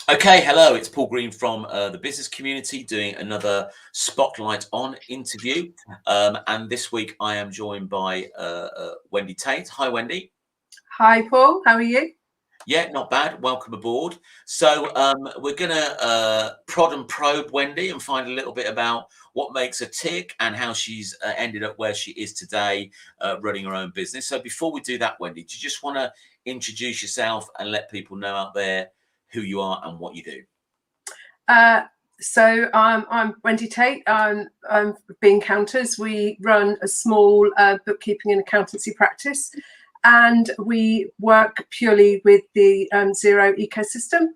Okay, hello, it's Paul Green from the business community doing another Spotlight On interview. And this week I am joined by Wendy Tate. Hi, Wendy. Hi, Paul. How are you? Yeah, not bad. Welcome aboard. So we're going to prod and probe Wendy and find a little bit about what makes her tick and how she's ended up where she is today, running her own business. So before we do that, Wendy, do you just want to introduce yourself and let people know out there who you are and what you do? So I'm Wendy Tate. I'm Being Counters. We run a small bookkeeping and accountancy practice, and we work purely with the Xero ecosystem.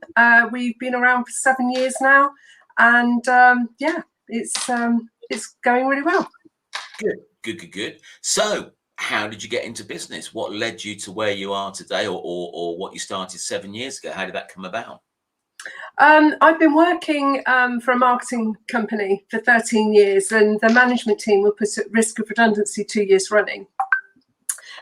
We've been around for 7 years now, and yeah, it's going really well. Good. So how did you get into business? What led you to where you are today, or what you started 7 years ago? How did that come about? I've been working for a marketing company for 13 years, and the management team were put at risk of redundancy 2 years running.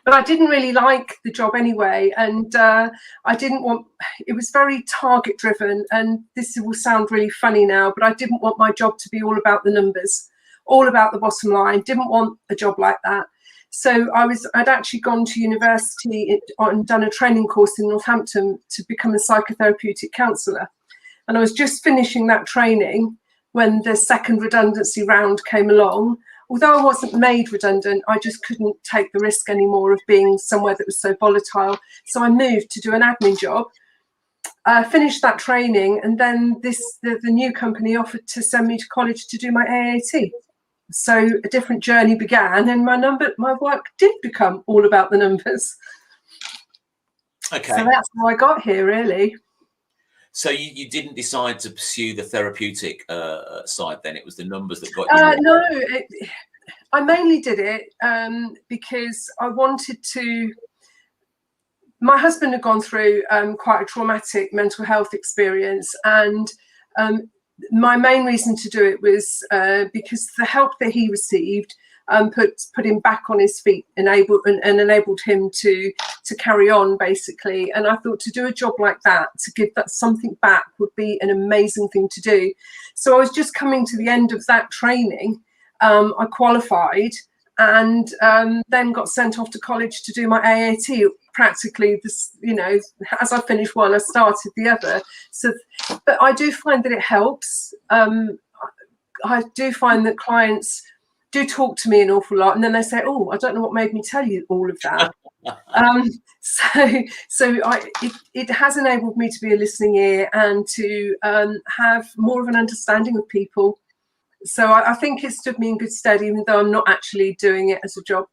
But I didn't really like the job anyway, and I didn't want, it was very target driven, and this will sound really funny now, but I didn't want my job to be all about the numbers, all about the bottom line. Didn't want a job like that. So I'd actually gone to university and done a training course in Northampton to become a psychotherapeutic counsellor. And I was just finishing that training when the second redundancy round came along. Although I wasn't made redundant, I just couldn't take the risk anymore of being somewhere that was so volatile. So I moved to do an admin job, finished that training, and then the new company offered to send me to college to do my AAT. So a different journey began, and my work did become all about the numbers. Okay. So that's how I got here, really. So you didn't decide to pursue the therapeutic side then? It was the numbers that got you? No, I mainly did it because I wanted to. My husband had gone through quite a traumatic mental health experience, and my main reason to do it was because the help that he received put him back on his feet, enabled him to carry on, basically. And I thought to do a job like that, to give that something back, would be an amazing thing to do. So I was just coming to the end of that training. I qualified, and then got sent off to college to do my AAT. Practically, as I finished one, I started the other. So, but I do find that it helps. I do find that clients do talk to me an awful lot, and then they say, "Oh, I don't know what made me tell you all of that." It has enabled me to be a listening ear and to have more of an understanding of people. So I think it stood me in good stead, even though I'm not actually doing it as a job.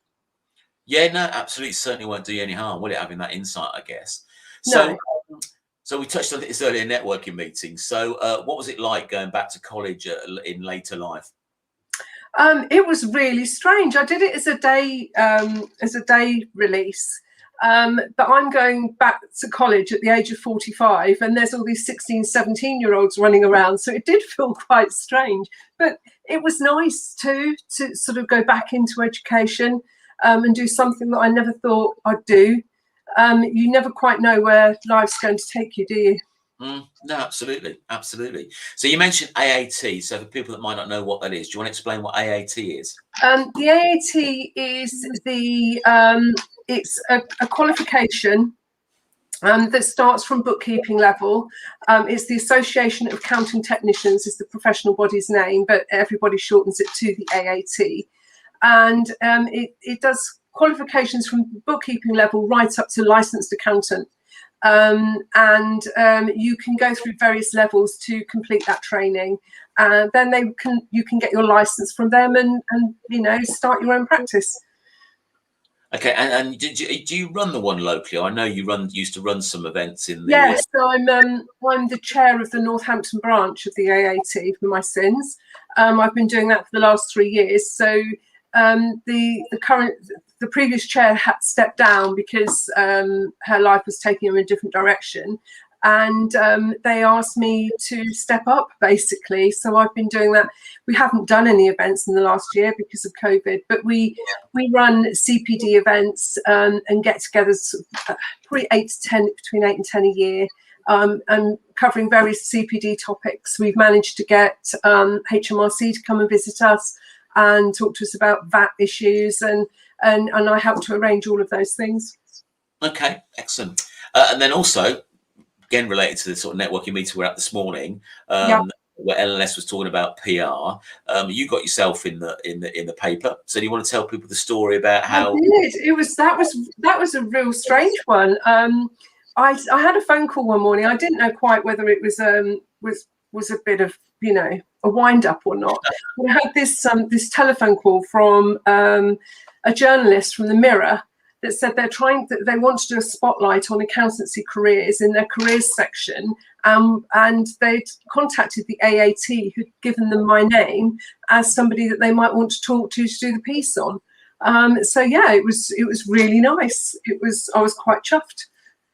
Yeah, no, absolutely. Certainly won't do you any harm, will it, having that insight, I guess? So, No. So we touched on this earlier networking meeting. So what was it like going back to college in later life? It was really strange. I did it as a day release. But I'm going back to college at the age of 45, and there's all these 16, 17-year-olds running around. So it did feel quite strange, but it was nice to sort of go back into education and do something that I never thought I'd do. You never quite know where life's going to take you, do you? No, absolutely. So you mentioned AAT. So for people that might not know what that is, do you want to explain what AAT is? The AAT is it's a qualification that starts from bookkeeping level. It's the Association of Accounting Technicians is the professional body's name, but everybody shortens it to the AAT. And it does qualifications from bookkeeping level right up to licensed accountant. You can go through various levels to complete that training. Then you can get your license from them and start your own practice. Okay, and do you run the one locally? I know you used to run some events in the. Yes, so I'm the chair of the Northampton branch of the AAT for my sins. I've been doing that for the last 3 years. So the previous chair had stepped down because her life was taking her in a different direction. and they asked me to step up, basically. So I've been doing that. We haven't done any events in the last year because of COVID, but we run CPD events and get-togethers, probably 8 to 10, between 8 and 10 a year, and covering various CPD topics. We've managed to get HMRC to come and visit us and talk to us about VAT issues, and I help to arrange all of those things. Okay, excellent. And then also, again, related to the sort of networking meeting we're at this morning, where LLS was talking about PR, you got yourself in the paper. So do you want to tell people the story about how? I did. That was a real strange one. I had a phone call one morning. I didn't know quite whether it was a bit of, you know, a wind up or not. But I had this telephone call from a journalist from the Mirror that said they want to do a spotlight on accountancy careers in their careers section, and they'd contacted the AAT, who'd given them my name as somebody that they might want to talk to do the piece on. So yeah, it was really nice. I was quite chuffed,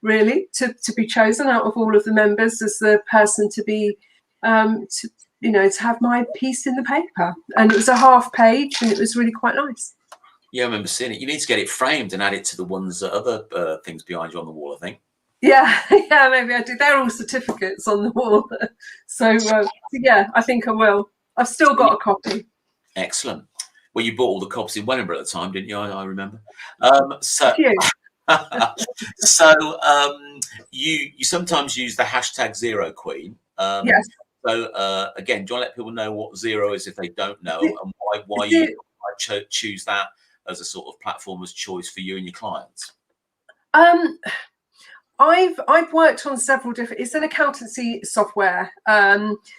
really, to be chosen out of all of the members as the person to be to have my piece in the paper. And it was a half page, and it was really quite nice. Yeah, I remember seeing it. You need to get it framed and add it to the ones other things behind you on the wall, I think. Yeah, maybe I do. They're all certificates on the wall. So yeah, I think I will. I've still got a copy. Excellent. Well, you bought all the copies in Wellingborough at the time, didn't you? I remember. So you sometimes use the hashtag Xero Queen. Yes. So again, do you want to let people know what Xero is if they don't know, and why you choose that as a sort of platform as choice for you and your clients? I've worked on several different. It's an accountancy software,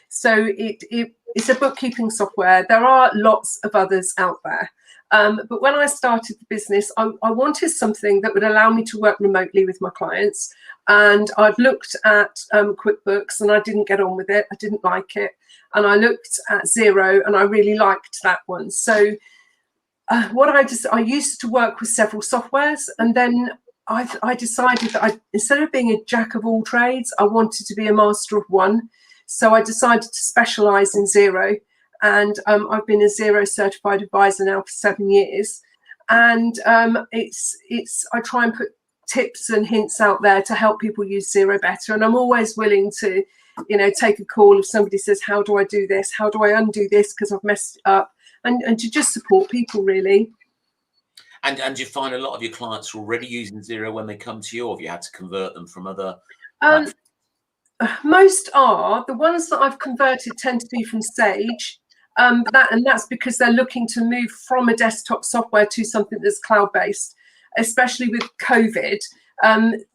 so it's a bookkeeping software. There are lots of others out there, but when I started the business, I wanted something that would allow me to work remotely with my clients. And I'd looked at QuickBooks, and I didn't get on with it. I didn't like it, and I looked at Xero, and I really liked that one. So I used to work with several softwares, and then I decided that instead of being a jack of all trades, I wanted to be a master of one. So I decided to specialize in Xero, and I've been a Xero certified advisor now for 7 years. And I try and put tips and hints out there to help people use Xero better. And I'm always willing to, take a call if somebody says, how do I do this? How do I undo this because I've messed it up? And to just support people, really. And you find a lot of your clients are already using Xero when they come to you, or have you had to convert them from other? Most are. The ones that I've converted tend to be from Sage, and that's because they're looking to move from a desktop software to something that's cloud-based. Especially with COVID,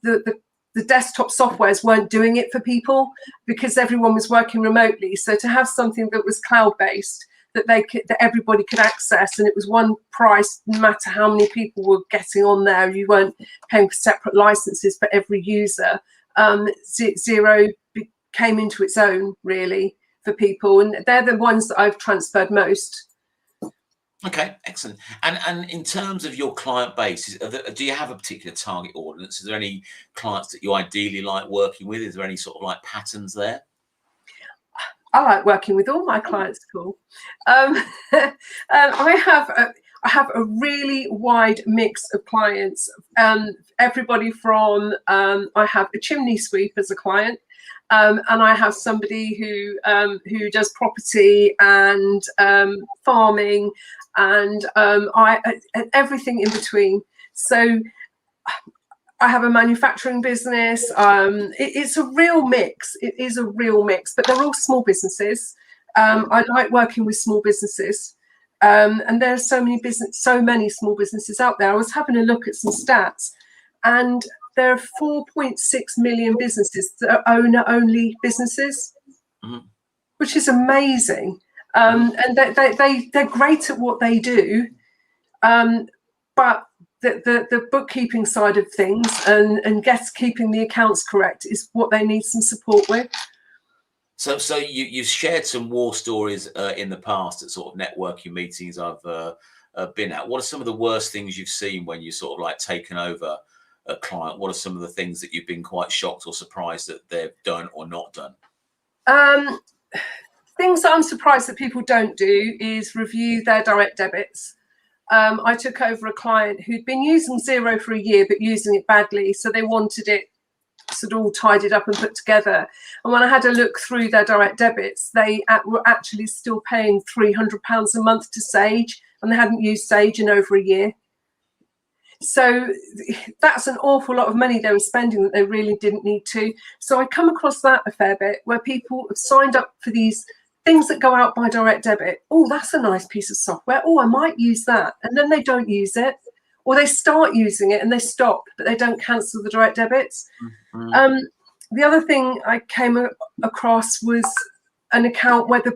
the desktop softwares weren't doing it for people because everyone was working remotely. So to have something that was cloud-based, that everybody could access, and it was one price, no matter how many people were getting on there. You weren't paying for separate licenses for every user. Xero came into its own, really, for people, and they're the ones that I've transferred most. Okay, excellent. And in terms of your client base, do you have a particular target audience? Is there any clients that you ideally like working with? Is there any sort of like patterns there? I like working with all my clients, cool. I have a really wide mix of clients. Everybody from I have a chimney sweep as a client, and I have somebody who does property and farming and everything in between. So I have a manufacturing business. It's a real mix. It is a real mix, but they're all small businesses. I like working with small businesses, and there are so many small businesses out there. I was having a look at some stats, and there are 4.6 million businesses that are owner-only businesses, which is amazing. And they're great at what they do, but the bookkeeping side of things and keeping the accounts correct is what they need some support with. So you've shared some war stories in the past at sort of networking meetings I've been at. What are some of the worst things you've seen when you sort of like taken over a client, what are some of the things that you've been quite shocked or surprised that they've done or not done? Things that I'm surprised that people don't do is review their direct debits. I took over a client who'd been using Xero for a year, but using it badly. So they wanted it sort of all tidied up and put together. And when I had a look through their direct debits, they were actually still paying £300 a month to Sage, and they hadn't used Sage in over a year. So that's an awful lot of money they were spending that they really didn't need to. So I come across that a fair bit, where people have signed up for these things that go out by direct debit. Oh, that's a nice piece of software. Oh, I might use that. And then they don't use it, or they start using it and they stop, but they don't cancel the direct debits. Mm-hmm. The other thing I came across was an account where the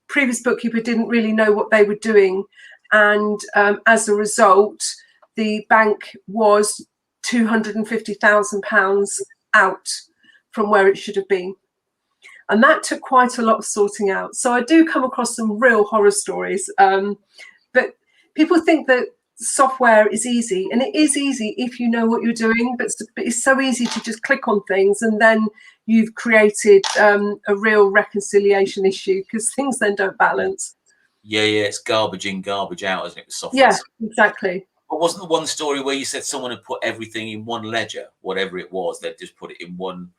previous bookkeeper didn't really know what they were doing. And as a result, the bank was £250,000 out from where it should have been. And that took quite a lot of sorting out. So I do come across some real horror stories. But people think that software is easy, and it is easy if you know what you're doing, but it's so easy to just click on things, and then you've created a real reconciliation issue, because things then don't balance. Yeah, it's garbage in, garbage out, isn't it, with software? Yeah, exactly. But wasn't the one story where you said someone had put everything in one ledger, whatever it was, they'd just put it in one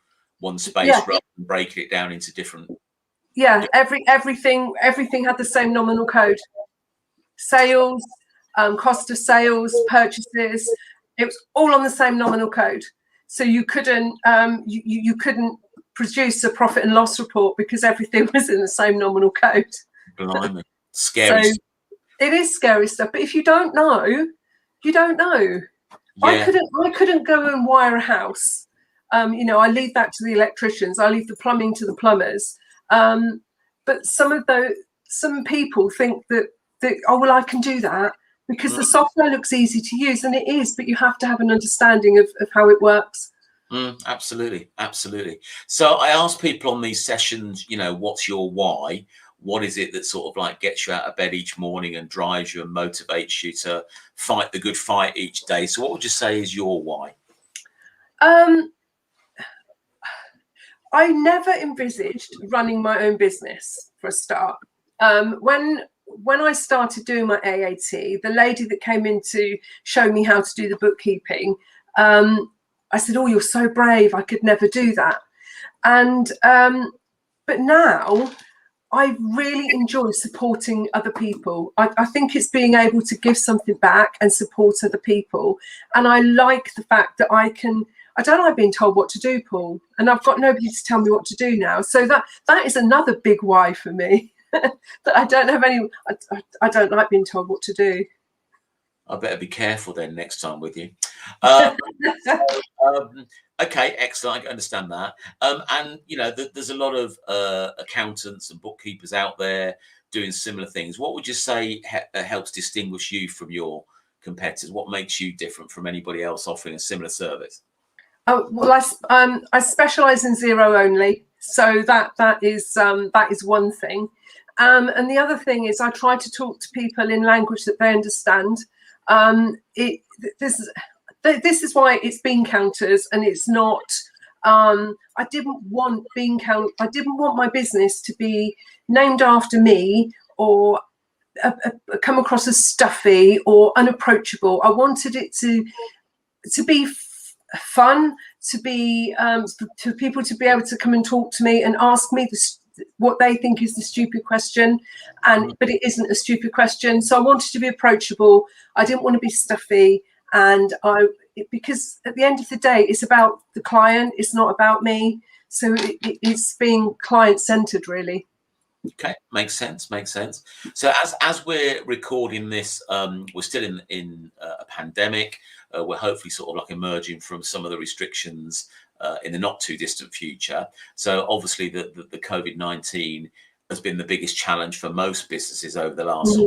space, yeah, rather than breaking it down into different? Yeah, everything had the same nominal code. Sales, cost of sales, purchases, it was all on the same nominal code. So you couldn't you couldn't produce a profit and loss report because everything was in the same nominal code. Blimey. Scary. So it is scary stuff, but if you don't know, you don't know. Yeah. I couldn't go and wire a house. I leave that to the electricians. I leave the plumbing to the plumbers. But some people think that oh, well, I can do that because the software looks easy to use, and it is, but you have to have an understanding of how it works. Absolutely. So I ask people on these sessions, what's your why? What is it that sort of like gets you out of bed each morning and drives you and motivates you to fight the good fight each day? So what would you say is your why? I never envisaged running my own business for a start. When I started doing my AAT, the lady that came in to show me how to do the bookkeeping, I said, "Oh, you're so brave. I could never do that." And but now I really enjoy supporting other people. I think it's being able to give something back and support other people. And I like the fact that I don't like being told what to do, Paul. And I've got nobody to tell me what to do now. So that is another big why for me. That I don't have any, I don't like being told what to do. I better be careful then next time with you. Okay, excellent. I can understand that. And there's a lot of accountants and bookkeepers out there doing similar things. What would you say helps distinguish you from your competitors? What makes you different from anybody else offering a similar service? Oh, well, I specialize in Xero only, so that is one thing. And the other thing is I try to talk to people in language that they understand. This is why it's bean counters, and it's not. I didn't want my business to be named after me or come across as stuffy or unapproachable. I wanted it to be fun, to be to people to be able to come and talk to me and ask me what they think is the stupid question, but it isn't a stupid question. So I wanted to be approachable. I didn't want to be stuffy, and because at the end of the day, it's about the client. It's not about me. So it's being client-centered, really. Okay, makes sense. So as we're recording this, we're still in a pandemic. We're hopefully sort of like emerging from some of the restrictions in the not too distant future. So obviously the COVID-19 has been the biggest challenge for most businesses over the last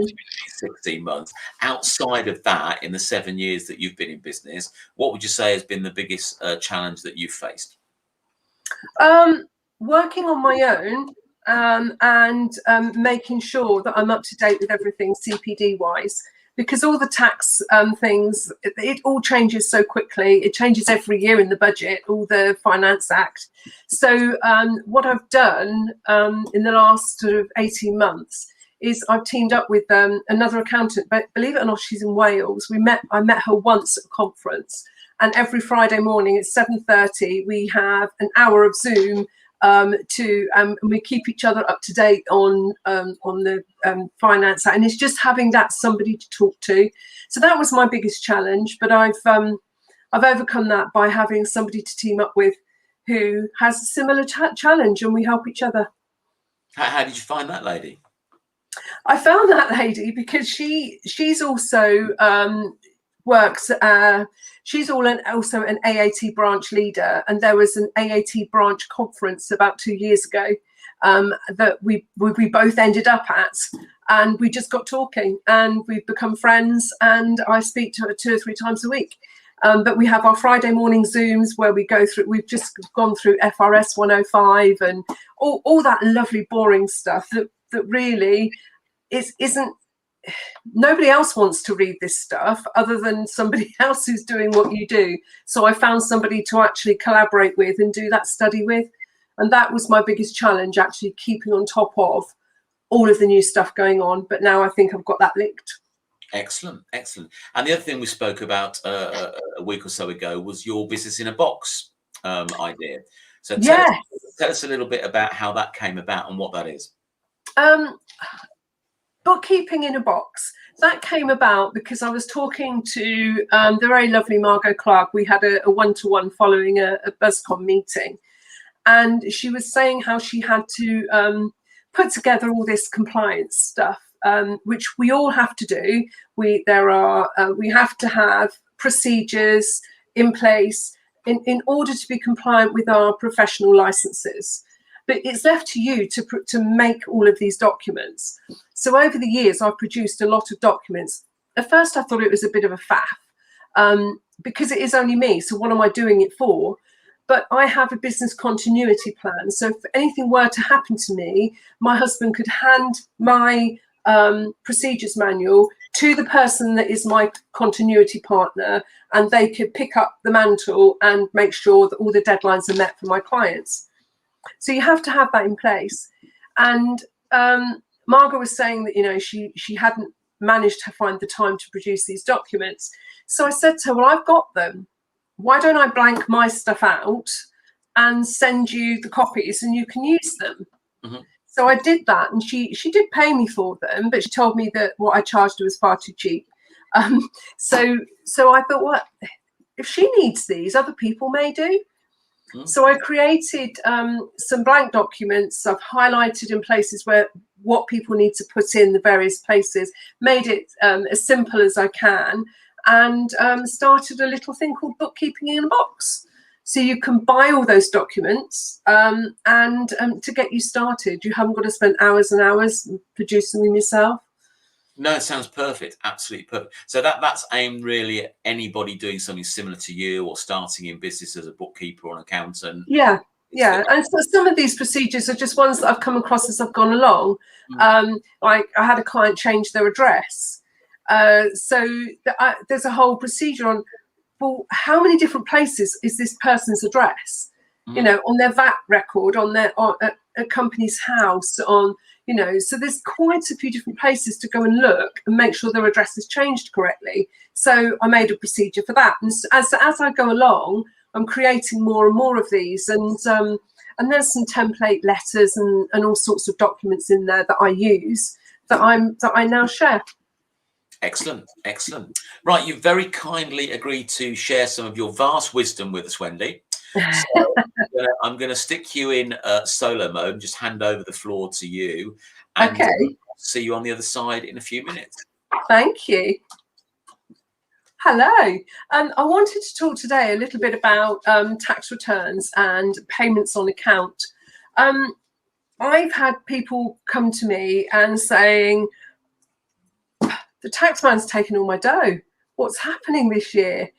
16 months. Outside of that, in the 7 years that you've been in business, what would you say has been the biggest challenge that you've faced? Working on my own and making sure that I'm up to date with everything CPD wise. because all the tax things, it all changes so quickly. It changes every year in the budget, all the Finance Act. So what I've done in the last sort of 18 months is I've teamed up with another accountant, but believe it or not, she's in Wales. I met her once at a conference, and every Friday morning at 7:30, we have an hour of Zoom and we keep each other up to date on the finance, and it's just having that somebody to talk to. So that was my biggest challenge, but I've overcome that by having somebody to team up with who has a similar challenge, and we help each other. How did you find that lady? I found that lady because she's also works. She's also an AAT branch leader, and there was an AAT branch conference about 2 years ago that we both ended up at, and we just got talking, and we've become friends. And I speak to her 2 or 3 times a week. But we have our Friday morning Zooms where we go through. We've just gone through FRS 105 and all that lovely boring stuff that really isn't. Nobody else wants to read this stuff other than somebody else who's doing what you do. So I found somebody to actually collaborate with and do that study with. And that was my biggest challenge, actually keeping on top of all of the new stuff going on. But now I think I've got that licked. Excellent, excellent. And the other thing we spoke about a week or so ago was your business in a box idea. So tell us a little bit about how that came about and what that is. Bookkeeping in a box, that came about because I was talking to the very lovely Margot Clark. We had a one-to-one following a BuzzCon meeting, and she was saying how she had to put together all this compliance stuff, which we all have to do. We have to have procedures in place in order to be compliant with our professional licenses. But it's left to you to make all of these documents. So over the years, I've produced a lot of documents. At first, I thought it was a bit of a faff because it is only me. So what am I doing it for? But I have a business continuity plan. So if anything were to happen to me, my husband could hand my procedures manual to the person that is my continuity partner, and they could pick up the mantle and make sure that all the deadlines are met for my clients. So you have to have that in place. And Margot was saying that, she hadn't managed to find the time to produce these documents. So I said to her, well, I've got them. Why don't I blank my stuff out and send you the copies and you can use them? Mm-hmm. So I did that, and she did pay me for them, but she told me that what I charged her was far too cheap. So I thought, well, if she needs these, other people may do. So I created some blank documents. I've highlighted in places where what people need to put in the various places, made it as simple as I can, and started a little thing called Bookkeeping in a Box. So you can buy all those documents and to get you started. You haven't got to spend hours and hours producing them yourself. No, it sounds perfect. Absolutely perfect. So that's aimed really at anybody doing something similar to you or starting in business as a bookkeeper or an accountant. Yeah. And so some of these procedures are just ones that I've come across as I've gone along. Like I had a client change their address. So there's a whole procedure on, well, how many different places is this person's address? On their VAT record, on a company's house, so there's quite a few different places to go and look and make sure their address is changed correctly. So I made a procedure for that. And as I go along, I'm creating more and more of these. And there's some template letters and all sorts of documents in there that I use that I now share. Excellent. Right, you very kindly agreed to share some of your vast wisdom with us, Wendy. So I'm going to stick you in solo mode and just hand over the floor to you. And see you on the other side in a few minutes. Thank you. Hello. I wanted to talk today a little bit about tax returns and payments on account. I've had people come to me and saying, the taxman's taken all my dough. What's happening this year?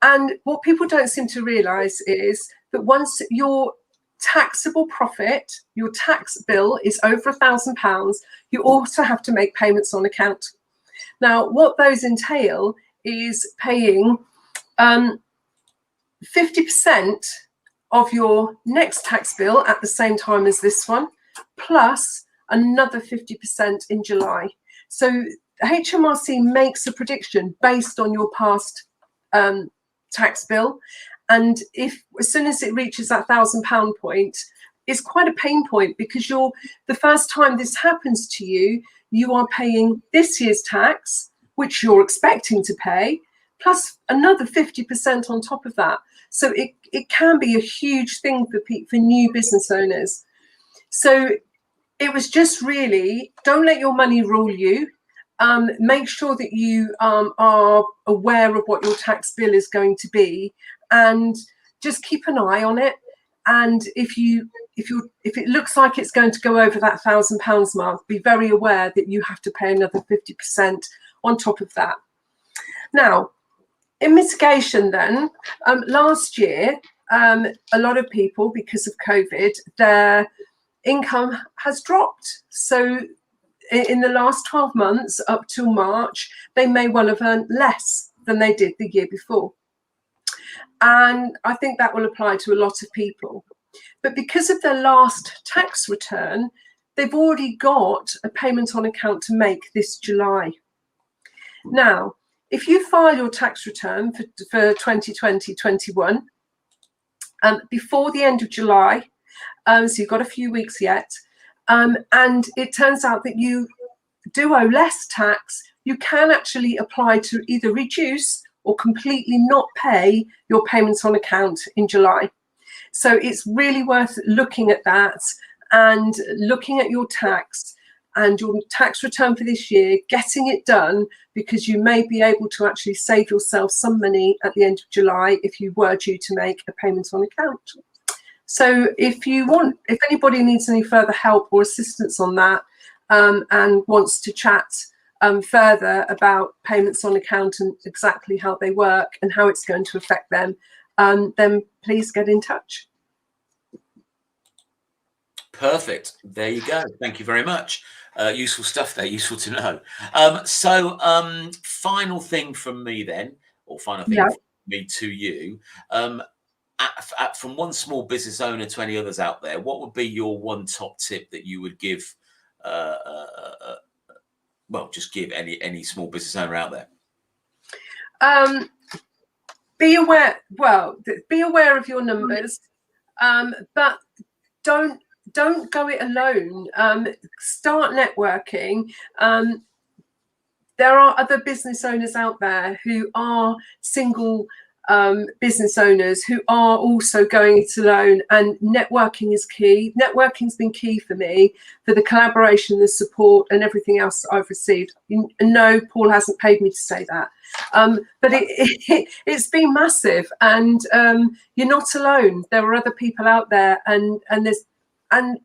And what people don't seem to realise is that once your taxable profit, your tax bill is over £1,000, you also have to make payments on account. Now, what those entail is paying 50% of your next tax bill at the same time as this one, plus another 50% in July. So HMRC makes a prediction based on your past tax bill, and if as soon as it reaches that £1,000 point, it's quite a pain point, because the first time this happens to you, you are paying this year's tax, which you're expecting to pay, plus another 50% on top of that. So it can be a huge thing for new business owners. So it was just really, don't let your money rule you. Make sure that you are aware of what your tax bill is going to be, and just keep an eye on it. And if it looks like it's going to go over that £1,000 mark, be very aware that you have to pay another 50% on top of that. Now, in mitigation then, last year, a lot of people, because of COVID, their income has dropped. So in the last 12 months up till March, they may well have earned less than they did the year before. And I think that will apply to a lot of people. But because of their last tax return, they've already got a payment on account to make this July. Now, if you file your tax return for 2020-21 before the end of July, so you've got a few weeks yet, and it turns out that you do owe less tax, you can actually apply to either reduce or completely not pay your payments on account in July. So it's really worth looking at that and looking at your tax and your tax return for this year, getting it done, because you may be able to actually save yourself some money at the end of July if you were due to make a payment on account. So if anybody needs any further help or assistance on that, and wants to chat further about payments on account and exactly how they work and how it's going to affect them, then please get in touch. Perfect. There you go. Thank you very much. Useful stuff there. Useful to know. So final thing from me then, or final thing from me to you. From one small business owner to any others out there, what would be your one top tip that you would give? Well, just give any small business owner out there. Be aware. Well, be aware of your numbers, but don't go it alone. Start networking. There are other business owners out there who are single business owners who are also going it alone, and networking is key. Networking's been key for me, for the collaboration, the support, and everything else that I've received. No, Paul hasn't paid me to say that, but it's been massive, and you're not alone. There are other people out there, and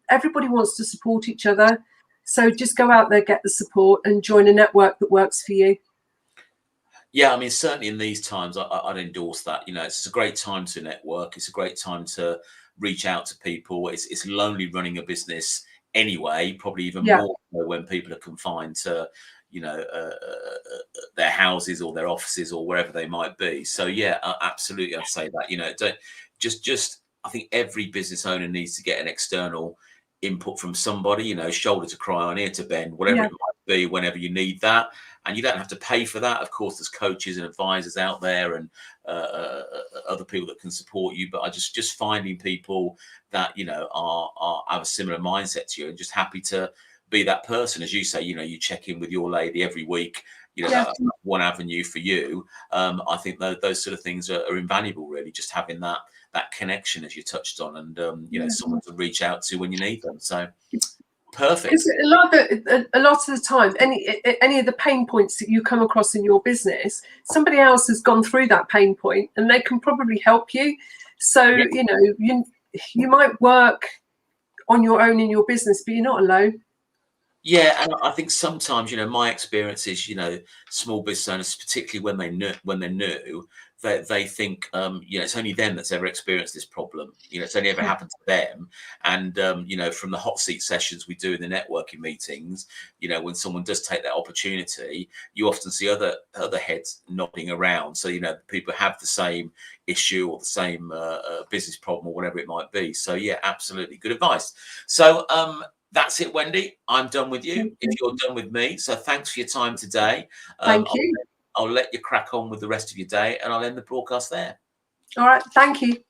everybody wants to support each other. So just go out there, get the support, and join a network that works for you. Yeah, I mean, certainly in these times, I'd endorse that. You know, it's a great time to network. It's a great time to reach out to people. It's lonely running a business anyway, probably even more so when people are confined to, you know, their houses or their offices or wherever they might be. So yeah, absolutely, I'd say that. You know, just I think every business owner needs to get an external input from somebody. You know, shoulder to cry on, ear to bend, whatever it might be, whenever you need that. And you don't have to pay for that. Of course, there's coaches and advisors out there, and other people that can support you. But I just finding people that, you know, have a similar mindset to you, and just happy to be that person. As you say, you know, you check in with your lady every week. You know, that's one avenue for you. I think those sort of things are invaluable, really. Just having that connection, as you touched on, and you know, someone to reach out to when you need them. So. Perfect. Because a lot of the time, any of the pain points that you come across in your business, somebody else has gone through that pain point, and they can probably help you. So you know, you might work on your own in your business, but you're not alone. Yeah, and I think sometimes, you know, my experience is, you know, small business owners, particularly when they're new, they think, you know, it's only them that's ever experienced this problem. You know, it's only ever happened to them. And, you know, from the hot seat sessions we do in the networking meetings, you know, when someone does take that opportunity, you often see other heads nodding around. So, you know, people have the same issue or the same business problem or whatever it might be. So, yeah, absolutely. Good advice. So, that's it, Wendy. I'm done with you if you're done with me. So thanks for your time today. Thank you. I'll let you crack on with the rest of your day, and I'll end the broadcast there. All right. Thank you.